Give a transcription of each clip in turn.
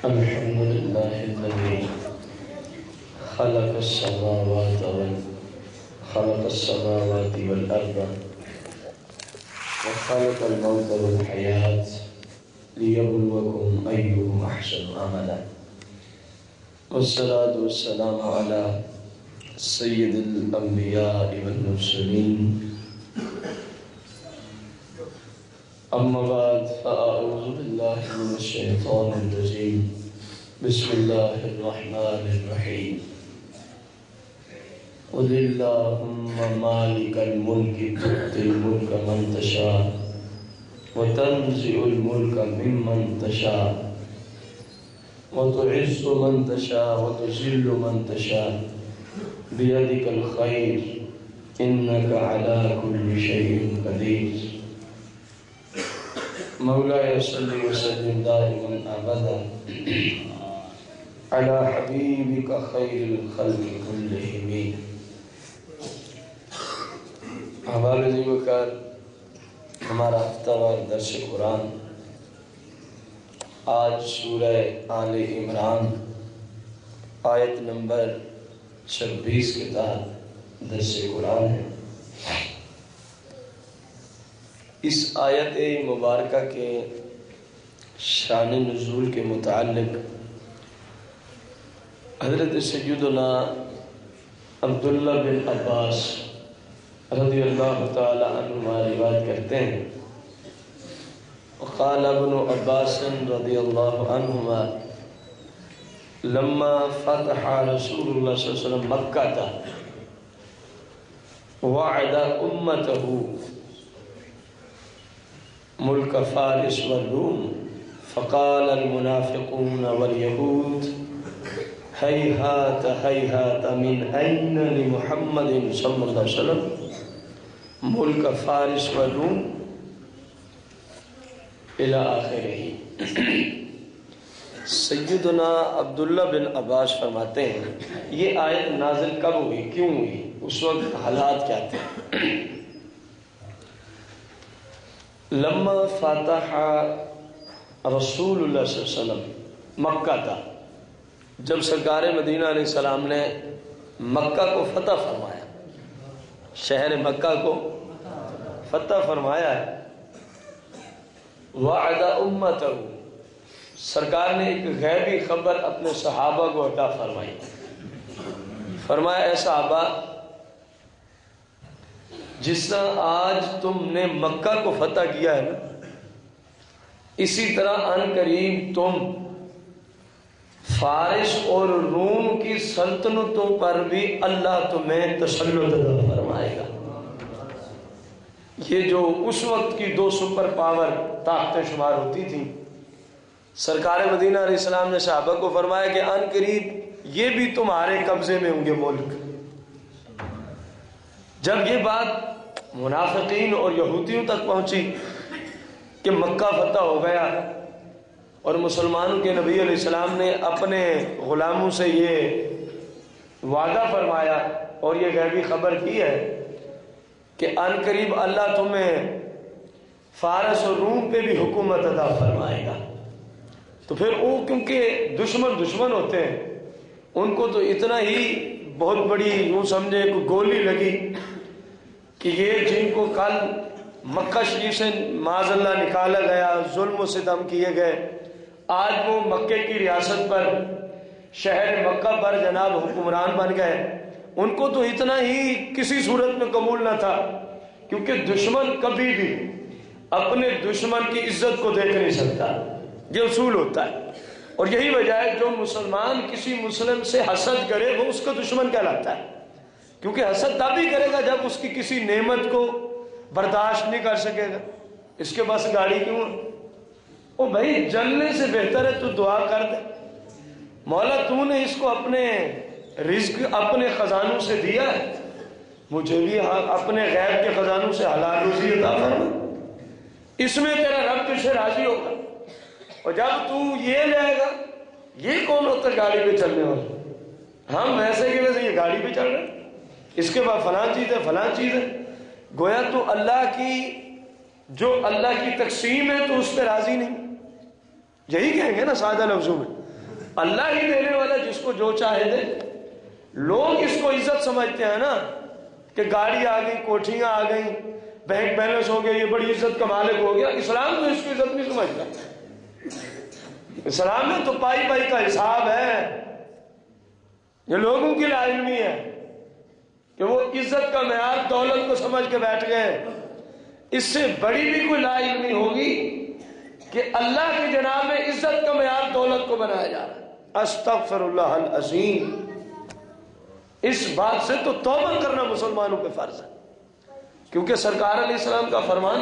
الحمد لله الذي خلق السماوات والأرض وخلق الموت والحياة ليبلوكم أيكم أحسن عملا والصلاة والسلام على سيد الأنبياء والمرسلين أما بعد فأعوذ بالله من الشيطان الرجيم بسم الله الرحمن الرحيم قل اللهم مالك الملك تؤتي الملك من تشاء وتنزع الملك ممن تشاء وتعز من تشاء وتذل من تشاء بيدك الخير إنك على كل شيء قدير مولاي صل وسلم دائما ابدا على حبيبك خير الخلق كلهم. حوالہ ذی وقار ہمارا ہفتہ وار درس قرآن آج سورہ آل عمران آیت نمبر 26 کے تحت درس قرآن ہے. اس آیت مبارکہ کے شان نزول کے متعلق حضرت سیدنا عبداللہ بن عباس رضی اللہ تعالی عنہما روایت کرتے ہیں وقال ابن عباس رضی اللہ عنہما لما فتح رسول اللہ صلی اللہ علیہ وسلم مکہ وعد امته ملک فارس والروم فقال المنافقون واليهود هيهات هيهات من أين لمحمد صلى الله عليه وسلم ملک فارس والروم الى آخرہ. سیدنا عبداللہ بن عباس فرماتے ہیں یہ آیت نازل کب ہوئی، کیوں ہوئی، اس وقت حالات کیا تھے. لما فتح رسول اللہ صلی اللہ علیہ وسلم مکہ تھا، جب سرکار مدینہ علیہ السلام نے مکہ کو فتح فرمایا، شہر مکہ کو فتح فرمایا ہے. وعد امتہ، سرکار نے ایک غیبی خبر اپنے صحابہ کو عطا فرمائی. فرمایا اے صحابہ، جس طرح آج تم نے مکہ کو فتح کیا ہے نا، اسی طرح ان قریب تم فارس اور روم کی سلطنتوں پر بھی اللہ تمہیں تسلط عطا فرمائے گا. یہ جو اس وقت کی دو سپر پاور طاقتیں شمار ہوتی تھیں، سرکار مدینہ علیہ السلام نے صحابہ کو فرمایا کہ ان قریب یہ بھی تمہارے قبضے میں ہوں گے ملک. جب یہ بات منافقین اور یہودیوں تک پہنچی کہ مکہ فتح ہو گیا اور مسلمانوں کے نبی علیہ السلام نے اپنے غلاموں سے یہ وعدہ فرمایا اور یہ غیبی خبر دی ہے کہ ان قریب اللہ تمہیں فارس اور روم پہ بھی حکومت عطا فرمائے گا، تو پھر وہ کیونکہ دشمن ہوتے ہیں، ان کو تو اتنا ہی بہت بڑی یوں سمجھے کوئی گولی لگی کہ یہ جن کو کل مکہ شریف سے معاذ اللہ نکالا گیا، ظلم و ستم کیے گئے، آج وہ مکے کی ریاست پر، شہر مکہ پر جناب حکمران بن گئے، ان کو تو اتنا ہی کسی صورت میں قبول نہ تھا، کیونکہ دشمن کبھی بھی اپنے دشمن کی عزت کو دیکھ نہیں سکتا، یہ اصول ہوتا ہے. اور یہی وجہ ہے جو مسلمان کسی مسلم سے حسد کرے وہ اس کا دشمن کہلاتا ہے، کیونکہ حسد تب ہی کرے گا جب اس کی کسی نعمت کو برداشت نہیں کر سکے گا. اس کے پاس گاڑی کیوں ہے؟ او بھائی جلنے سے بہتر ہے تو دعا کر دے، مولا تو نے اس کو اپنے رزق اپنے خزانوں سے دیا ہے، مجھے بھی اپنے غیب کے خزانوں سے حلال روزی عطا فرما، اس میں تیرا رب تجھ سے راضی ہوگا. اور جب تو یہ لے گا، یہ کون ہوتا ہے گاڑی پہ چلنے والا؟ ہم ویسے کی ویسے یہ گاڑی پہ چل رہے ہیں، اس کے بعد فلاں چیز ہے فلاں چیز ہے. گویا تو اللہ کی جو اللہ کی تقسیم ہے تو اس پہ راضی نہیں. یہی کہیں گے نا سادہ لفظوں میں. اللہ ہی دینے والا جس کو جو چاہے دے۔ لوگ اس کو عزت سمجھتے ہیں نا کہ گاڑی آ گئی، کوٹھیاں آ گئیں، بینک بیلنس ہو گیا، یہ بڑی عزت کا مالک ہو گیا۔ اسلام تو اس کی عزت نہیں سمجھتا۔ اسلام میں تو پائی پائی کا حساب ہے۔ یہ لوگوں کی لا علمی ہے کہ وہ عزت کا معیار دولت کو سمجھ کے بیٹھ گئے۔ اس سے بڑی بھی کوئی لا علمی ہوگی کہ اللہ کی جناب میں عزت کا معیار دولت کو بنایا جا رہا ہے۔ استغفر اللہ العظیم۔ اس بات سے تو توبہ کرنا مسلمانوں پہ فرض ہے، کیونکہ سرکار علیہ السلام کا فرمان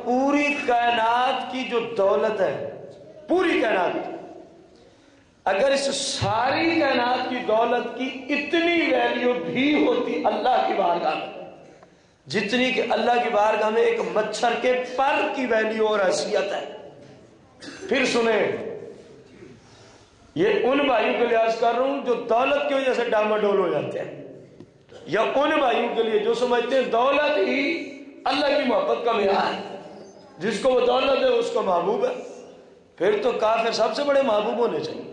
پوری کائنات کی جو دولت ہے، پوری کائنات، اگر اس ساری کائنات کی دولت کی اتنی ویلیو بھی ہوتی اللہ کی بارگاہ میں جتنی کہ اللہ کی بارگاہ میں ایک مچھر کے پر کی ویلیو اور حیثیت ہے۔ پھر سنیں، یہ ان بھائیوں کے لیے عرض کر رہا ہوں جو دولت کی وجہ سے ڈاماڈول ہو جاتے ہیں، یا ان بھائیوں کے لیے جو سمجھتے ہیں دولت ہی اللہ کی محبت کا معیار ہے، جس کو وہ دولت ہے اس کو محبوب ہے۔ پھر تو کافر سب سے بڑے محبوب ہونے چاہیے،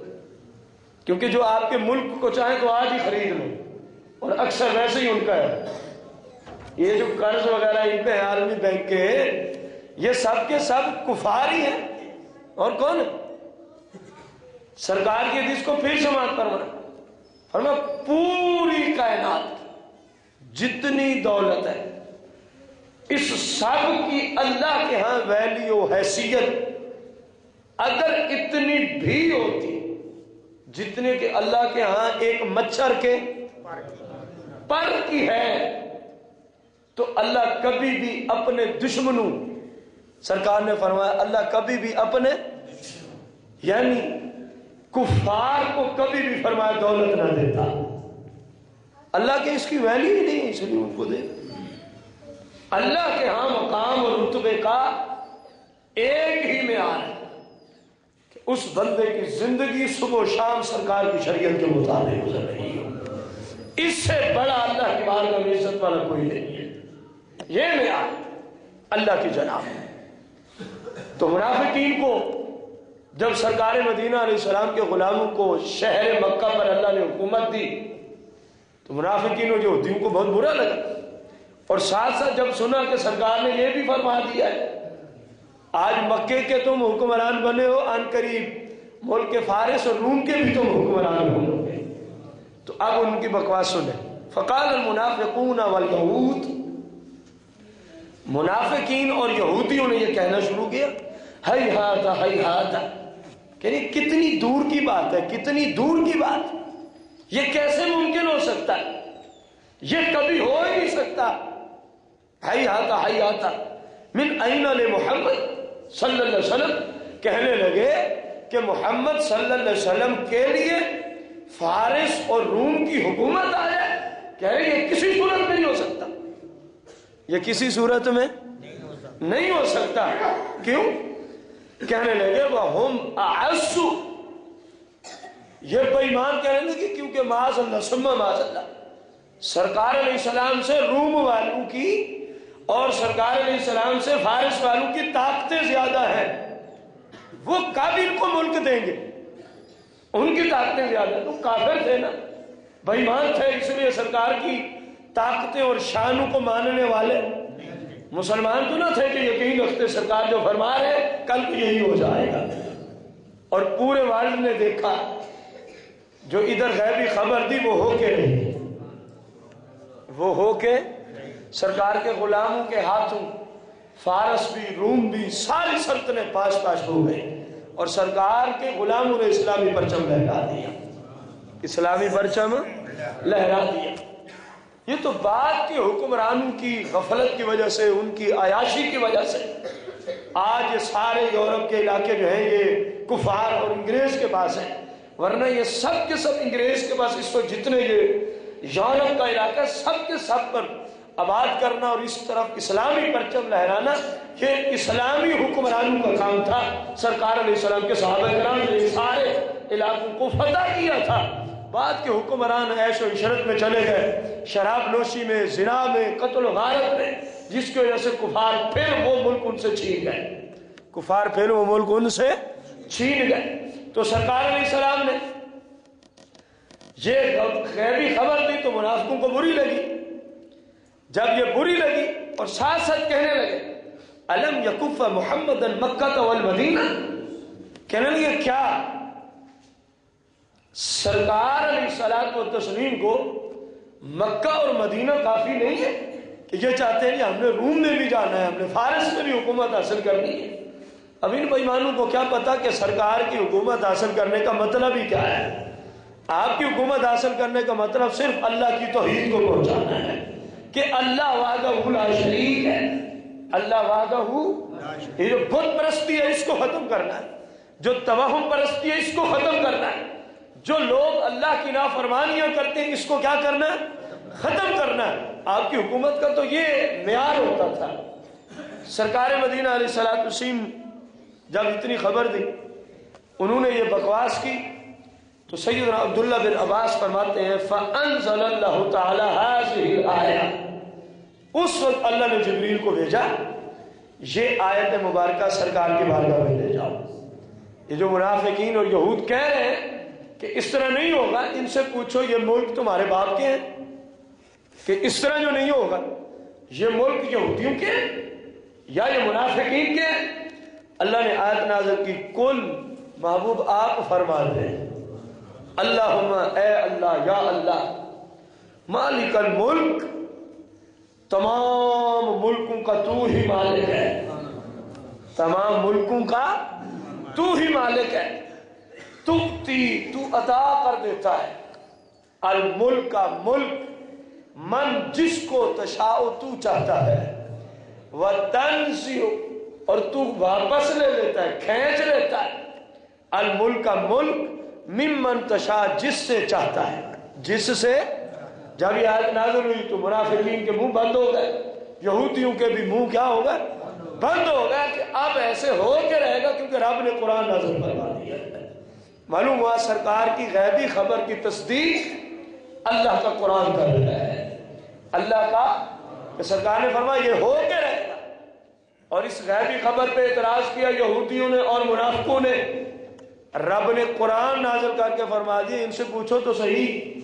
کیونکہ جو آپ کے ملک کو چاہیں تو آج ہی خرید لیں، اور اکثر ویسے ہی ان کا ہے۔ یہ جو قرض وغیرہ ان پہ عالمی بینک کے، یہ سب کے سب کفار ہی ہیں، اور کون ہے؟ سرکار کی حدیث کو پھر سماعت فرمایا پوری کائنات جتنی دولت ہے، اس سب کی اللہ کے ہاں ویلیو حیثیت اگر اتنی بھی ہوتی جتنے کہ اللہ کے ہاں ایک مچھر کے پر کی ہے، تو اللہ کبھی بھی اپنے دشمنوں، سرکار نے فرمایا اللہ کبھی بھی اپنے یعنی کفار کو کبھی بھی فرمایا دولت نہ دیتا۔ اللہ کے اس کی ویلیو ہی نہیں، اس لیے ان کو دے۔ اللہ کے ہاں مقام اور رتبے کا ایک ہی معیار ہے کہ اس بندے کی زندگی صبح و شام سرکار کی شریعت کے مطابق گزر رہی ہو۔ اس سے بڑا اللہ کی بارگاہ میں عزت والا کوئی نہیں ہے۔ یہ معیار اللہ کی جناب ہے۔ تو منافقین کو جب سرکار مدینہ علیہ السلام کے غلاموں کو شہر مکہ پر اللہ نے حکومت دی تو منافقین و یہودیوں کو بہت برا لگا، اور ساتھ ساتھ جب سنا کہ سرکار نے یہ بھی فرما دیا ہے آج مکے کے تم حکمران بنے ہو، عن قریب ملک فارس اور روم کے بھی تم حکمران ہو گے، تو اب ان کی بکواس سنیں۔ فقال المنافقون والیہود، منافقین اور یہودیوں نے یہ کہنا شروع کیا، ہیہات ہیہات، کہ کتنی دور کی بات ہے، کتنی دور کی بات، یہ کیسے ممکن ہو سکتا ہے، یہ کبھی ہو ہی نہیں سکتا۔ ہیہات ہیہات من این لمحمد صلی اللہ علیہ وسلم، کہنے لگے کہ محمد صلی اللہ علیہ وسلم کے لیے فارس اور روم کی حکومت آ جائے، کہہ رہے یہ کسی صورت میں نہیں ہو سکتا، یہ کسی صورت میں نہیں ہو سکتا۔ کیوں؟ کہنے لگے وَهُمْ أَعَزُّ، یہ بے ایمان کہنے لگے کیونکہ معاذ اللہ ثم معاذ اللہ، سرکار علیہ السلام سے روم والوں کی اور سرکار علیہ السلام سے فارس والوں کی طاقتیں زیادہ ہیں، وہ کابل کو ملک دیں گے، ان کی طاقتیں زیادہ ہیں۔ تو کافر تھے نا، بے ایمان تھے، اس لیے سرکار کی طاقتیں اور شانوں کو ماننے والے مسلمان تو نہ تھے کہ یقین رکھتے سرکار جو فرما رہے کل کو یہی ہو جائے گا۔ اور پورے ورلڈ نے دیکھا جو ادھر غیبی خبر دی وہ ہو کے رہی، وہ ہو کے سرکار کے غلاموں کے ہاتھوں فارس بھی روم بھی ساری سلطنتیں پاش پاش ہو گئی، اور سرکار کے غلاموں نے اسلامی پرچم لہرا دیا، اسلامی پرچم لہرا دیا۔ یہ تو بعد کے حکمرانوں کی غفلت کی وجہ سے، ان کی عیاشی کی وجہ سے آج یہ سارے یورپ کے علاقے جو ہیں یہ کفار اور انگریز کے پاس ہیں، ورنہ یہ سب کے سب انگریز کے پاس اس وقت جتنے یہ یورپ کا علاقہ ہے سب کے سب پر آباد کرنا اور اس طرف اسلامی پرچم لہرانا یہ اسلامی حکمرانوں کا کام تھا۔ سرکار علیہ السلام کے صحابہ کرام نے سارے علاقوں کو فتح کیا تھا، بعد کے حکمران عیش و عشرت میں چلے گئے، شراب نوشی میں، زنا میں، قتل و غارت میں، جس کی وجہ سے کفار پھر وہ ملک ان سے چھین گئے، کفار پھر وہ ملک ان سے چھین گئے۔ تو سرکار علیہ السلام نے یہ غیبی خبر دی تو منافقوں کو بری لگی۔ جب یہ بری لگی اور ساتھ ساتھ کہنے لگے الم یکف محمد مکہ والمدینہ، کہنے لگے کیا سرکار علیہ الصلوۃ والتسلیم کو مکہ اور مدینہ کافی نہیں ہے کہ یہ چاہتے ہیں کہ ہم نے روم میں بھی جانا ہے، ہم نے فارس میں بھی حکومت حاصل کرنی ہے۔ اب ان بےایمانوں کو کیا پتا کہ سرکار کی حکومت حاصل کرنے کا مطلب ہی کیا ہے۔ آپ کی حکومت حاصل کرنے کا مطلب صرف اللہ کی توحید کو پہنچانا ہے کہ اللہ وحدہ لا شریک ہے، اللہ وحدہ، یہ جو بت پرستی ہے اس کو ختم کرنا ہے، جو توہم پرستی ہے اس کو ختم کرنا ہے، جو لوگ اللہ کی نافرمانیاں کرتے ہیں اس کو کیا کرنا ہے؟ ختم کرنا ہے۔ آپ کی حکومت کا تو یہ معیار ہوتا تھا۔ سرکار مدینہ علیہ الصلوۃ والتسلیم جب اتنی خبر دی، انہوں نے یہ بکواس کی، تو سیدنا عبداللہ بن عباس فرماتے ہیں فَأَنزَلَ اللَّهُ تَعَالَى هَذِهِ الْآيَةَ، اس وقت اللہ نے جبریل کو بھیجا یہ آیت مبارکہ سرکار کی بارگاہ میں لے جاؤ۔ یہ جو منافقین اور یہود کہہ رہے ہیں کہ اس طرح نہیں ہوگا، ان سے پوچھو یہ ملک تمہارے باپ کے ہیں کہ اس طرح جو نہیں ہوگا، یہ ملک یہودیوں کے یا یہ منافقین کے؟ اللہ نے آیت نازل کی کل محبوب آپ فرما دیں اللہم اے اللہ یا اللہ مالک الملک، تمام ملکوں کا تو ہی مالک ہے، تمام ملکوں کا تو ہی مالک ہے، تو عطا کر دیتا ہے، الملک کا ملک من جس کو تشاء تو چاہتا ہے، وتنزع اور تو واپس لے لیتا ہے، کھینچ لیتا ہے، الملک کا ملک ممن تشاء جس سے چاہتا ہے، جس سے۔ جب یہ آیت نازل ہوئی تو منافقین کے منہ بند ہو گئے، یہودیوں کے بھی منہ کیا ہو گئے؟ بند ہو گئے کہ اب ایسے ہو کے رہے گا کیونکہ رب نے قرآن نازل فرما دیا۔ معلوم ہوا سرکار کی غیبی خبر کی تصدیق اللہ کا قرآن کر رہا ہے، اللہ کا کہ سرکار نے فرمایا یہ ہو کے رہے گا، اور اس غیبی خبر پہ اعتراض کیا یہودیوں نے اور منافقوں نے۔ رب نے قرآن نازل کر کے فرما دیا ان سے پوچھو تو صحیح،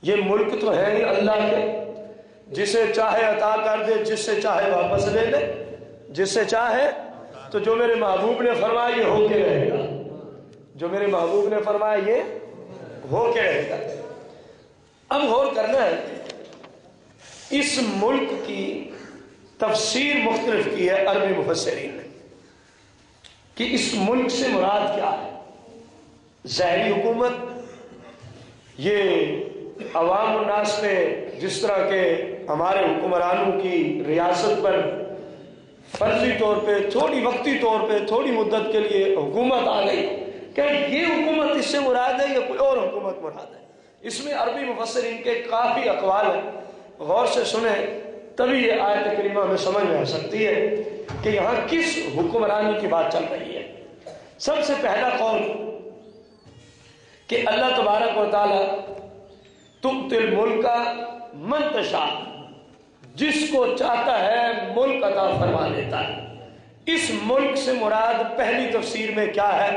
یہ ملک تو ہے ہی اللہ کے، جسے چاہے عطا کر دے، جس سے چاہے واپس لے لے، جس سے چاہے۔ تو جو میرے محبوب نے فرمایا یہ ہو کے رہے گا، جو میرے محبوب نے فرمایا یہ ہو کے رہے گا۔ اب غور کرنا ہے، اس ملک کی تفسیر مختلف کی ہے عربی مفسرین نے کہ اس ملک سے مراد کیا ہے۔ ظاہری حکومت یہ عوام الناس پہ جس طرح کے ہمارے حکمرانوں کی ریاست پر فرضی طور پہ تھوڑی وقتی طور پہ تھوڑی مدت کے لیے حکومت آ گئی، کہ یہ حکومت اس سے مراد ہے یا کوئی اور حکومت مراد ہے۔ اس میں عربی مفسرین کے کافی اقوال ہیں، غور سے سنیں تبھی یہ آیت کریمہ میں سمجھ میں آ سکتی ہے کہ یہاں کس حکمرانی کی بات چل رہی ہے۔ سب سے پہلا قول کہ اللہ تبارک و تعالی تؤتی الملک من تشاء، جس کو چاہتا ہے ملک عطا فرما دیتا ہے۔ اس ملک سے مراد پہلی تفسیر میں کیا ہے؟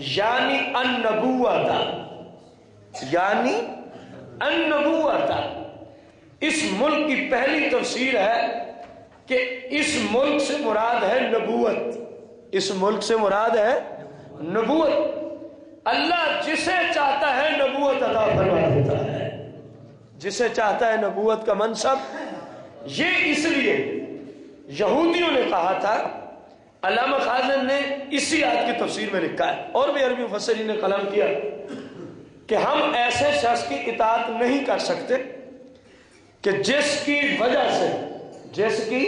یعنی النبوت، یعنی النبوت۔ اس ملک کی پہلی تفسیر ہے کہ اس ملک سے مراد ہے نبوت، اس ملک سے مراد ہے نبوت۔ اللہ جسے چاہتا ہے نبوت عطا فرما دیتا ہے، جسے چاہتا ہے نبوت کا منصب۔ یہ اس لیے یہودیوں نے کہا تھا، علامہ خازن نے اسی آیت کی تفسیر میں لکھا ہے، اور بھی عربی مفسرین نے قلم کیا کہ ہم ایسے شخص کی اطاعت نہیں کر سکتے کہ جس کی وجہ سے، جس کی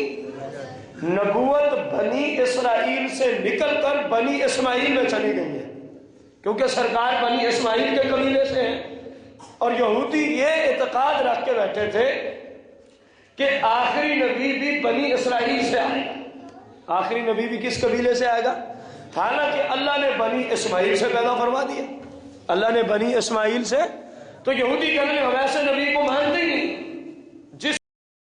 نبوت بنی اسرائیل سے نکل کر بنی اسماعیل میں چلی گئی ہے، کیونکہ سرکار بنی اسماعیل کے قبیلے سے ہیں، اور یہودی یہ اعتقاد رکھ کے بیٹھے تھے کہ آخری نبی بھی بنی اسرائیل سے آئے گا۔ آخری نبی بھی کس قبیلے سے آئے گا؟ حالانکہ اللہ نے بنی اسماعیل سے پیدا فرما دیا، اللہ نے بنی اسماعیل سے۔ تو یہودی کہنے ہم ایسے نبی کو مانتے ہی نہیں،